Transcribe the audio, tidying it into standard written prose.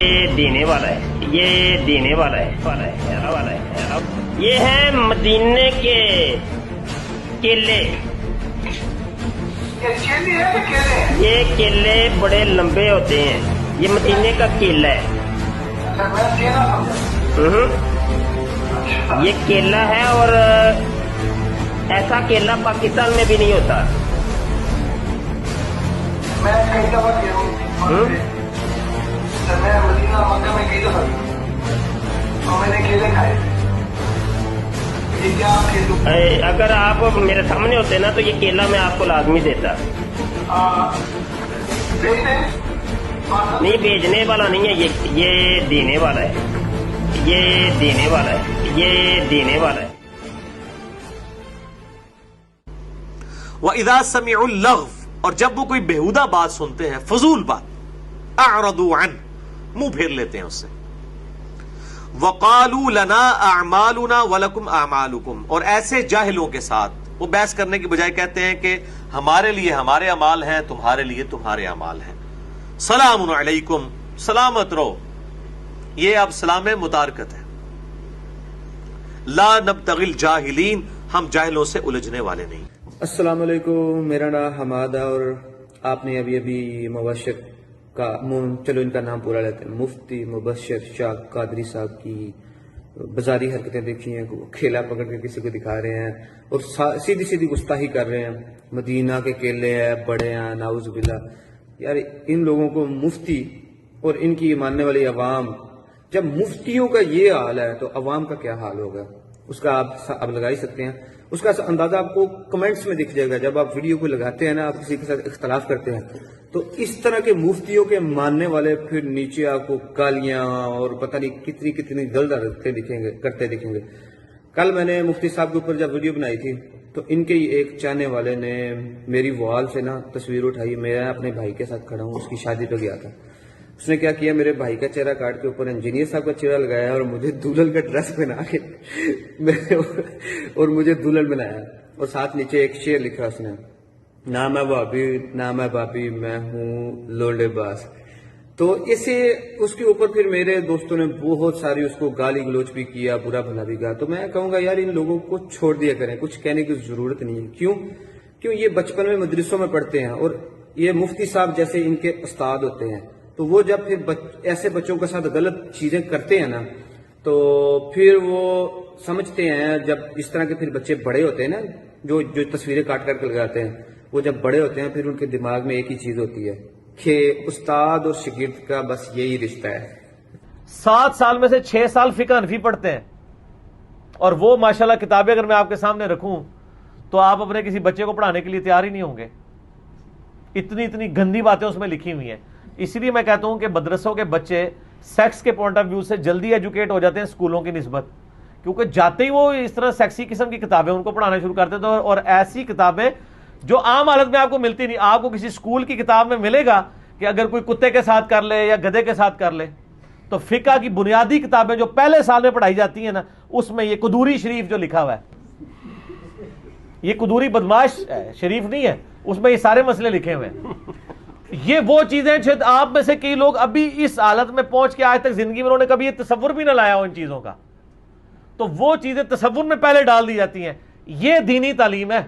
یہ دینے والا ہے، یہ دینے والا ہے، یہ ہے مدینے کے کیلے۔ یہ کیلے بڑے لمبے ہوتے ہیں، یہ مدینے کا کیلا ہے۔ یہ کیلا ہے اور ایسا کیلا پاکستان میں بھی نہیں ہوتا۔ میں مدینہ مکہ میں کئی دفعہ اور میں نے کیلے کھائے۔ یہ کیا اگر آپ میرے سامنے ہوتے نا تو یہ کیلا میں آپ کو لازمی دیتا۔ نہیں بیچنے والا نہیں ہے، یہ دینے والا ہے، یہ دینے والا ہے، یہ دینے والا ہے۔ وَإِذَا سَمِعُوا اللَّغْوَ، اور جب وہ کوئی بےہودہ بات سنتے ہیں، فضول بات، اعرضوا عنہ، منہ پھیر لیتے ہیں اس سے۔ وَقَالُوا لَنَا أَعْمَالُنَا وَلَكُمْ أَعْمَالُكُمْ، اور ایسے جاہلوں کے ساتھ وہ بحث کرنے کی بجائے کہتے ہیں کہ ہمارے لیے ہمارے اعمال ہیں، تمہارے لیے تمہارے اعمال ہیں۔ سلام علیکم، سلامت رہو، یہ اب سلام متارکت ہے۔ لا نبتغی الجاہلین، ہم جاہلوں سے الجھنے والے نہیں۔ السلام علیکم، میرا نام حماد ہے اور آپ نے ابھی مبشر کا چلو ان کا نام پورا لیتے ہیں، مفتی مبشر شاہ قادری صاحب کی بازاری حرکتیں دیکھی ہیں، کھیلا پکڑ کے کسی کو دکھا رہے ہیں اور سیدھی سیدھی گستاخی کر رہے ہیں۔ مدینہ کے کیلے ہیں، بڑے ہیں، نعوذ باللہ۔ یار ان لوگوں کو مفتی اور ان کی ماننے والی عوام، جب مفتیوں کا یہ حال ہے تو عوام کا کیا حال ہوگا، اس کا آپ لگا ہی سکتے ہیں۔ اس کا اندازہ آپ کو کمنٹس میں دکھ جائے گا۔ جب آپ ویڈیو کو لگاتے ہیں نا، آپ کسی کے ساتھ اختلاف کرتے ہیں تو اس طرح کے مفتیوں کے ماننے والے پھر نیچے آپ کو گالیاں اور پتہ نہیں کتنی کتنی جلد کرتے دکھیں گے۔ کل میں نے مفتی صاحب کے اوپر جب ویڈیو بنائی تھی تو ان کے ایک چاہنے والے نے میری وال سے نا تصویر اٹھائی۔ میں اپنے بھائی کے ساتھ کھڑا ہوں، اس کی شادی پہ گیا تھا۔ اس نے کیا کیا، میرے بھائی کا چہرہ کاٹ کے اوپر انجینئر صاحب کا چہرہ لگایا اور مجھے دلہن کا ڈریس پہنا کے اور مجھے دلہن بنایا، اور ساتھ نیچے ایک شعر لکھا اس نے، نہ میں بھابی نہ میں باپی، میں ہوں لونڈے باز۔ تو اسے اس کے اوپر پھر میرے دوستوں نے بہت ساری اس کو گالی گلوچ بھی کیا، برا بھلا بھی کہا۔ تو میں کہوں گا یار ان لوگوں کو چھوڑ دیا کریں، کچھ کہنے کی ضرورت نہیں ہے۔ کیوں یہ بچپن میں مدرسوں میں پڑھتے ہیں اور یہ مفتی صاحب جیسے ان کے استاد ہوتے ہیں، تو وہ جب پھر ایسے بچوں کے ساتھ غلط چیزیں کرتے ہیں نا تو پھر وہ سمجھتے ہیں، جب اس طرح کے پھر بچے بڑے ہوتے ہیں نا، جو تصویریں کاٹ کر کے لگاتے ہیں، وہ جب بڑے ہوتے ہیں پھر ان کے دماغ میں ایک ہی چیز ہوتی ہے کہ استاد اور شاگرد کا بس یہی رشتہ ہے۔ 7 سال میں سے 6 سال فقہ حنفی پڑھتے ہیں، اور وہ ماشاءاللہ کتابیں اگر میں آپ کے سامنے رکھوں تو آپ اپنے کسی بچے کو پڑھانے کے لیے تیار ہی نہیں ہوں گے، اتنی گندی باتیں اس میں لکھی ہوئی ہیں۔ اس لیے میں کہتا ہوں کہ مدرسوں کے بچے سیکس کے پوائنٹ آف ویو سے جلدی ایجوکیٹ ہو جاتے ہیں اسکولوں کی نسبت، کیونکہ جاتے ہی وہ اس طرح سیکسی قسم کی کتابیں ان کو پڑھانا شروع کرتے تھے، اور ایسی کتابیں جو عام حالت میں آپ کو ملتی نہیں۔ آپ کو کسی اسکول کی کتاب میں ملے گا کہ اگر کوئی کتے کے ساتھ کر لے یا گدھے کے ساتھ کر لے، تو فقہ کی بنیادی کتابیں جو پہلے سال میں پڑھائی جاتی ہیں نا، اس میں یہ قدوری شریف جو لکھا ہوا ہے، یہ قدوری بدماش ہے، شریف نہیں ہے، اس میں یہ سارے مسئلے لکھے ہوئے ہیں۔ یہ وہ چیزیں شاید آپ میں سے کئی لوگ ابھی اس حالت میں پہنچ کے آج تک زندگی میں انہوں نے کبھی یہ تصور بھی نہ لایا ہو ان چیزوں کا، تو وہ چیزیں تصور میں پہلے ڈال دی جاتی ہیں۔ یہ دینی تعلیم ہے۔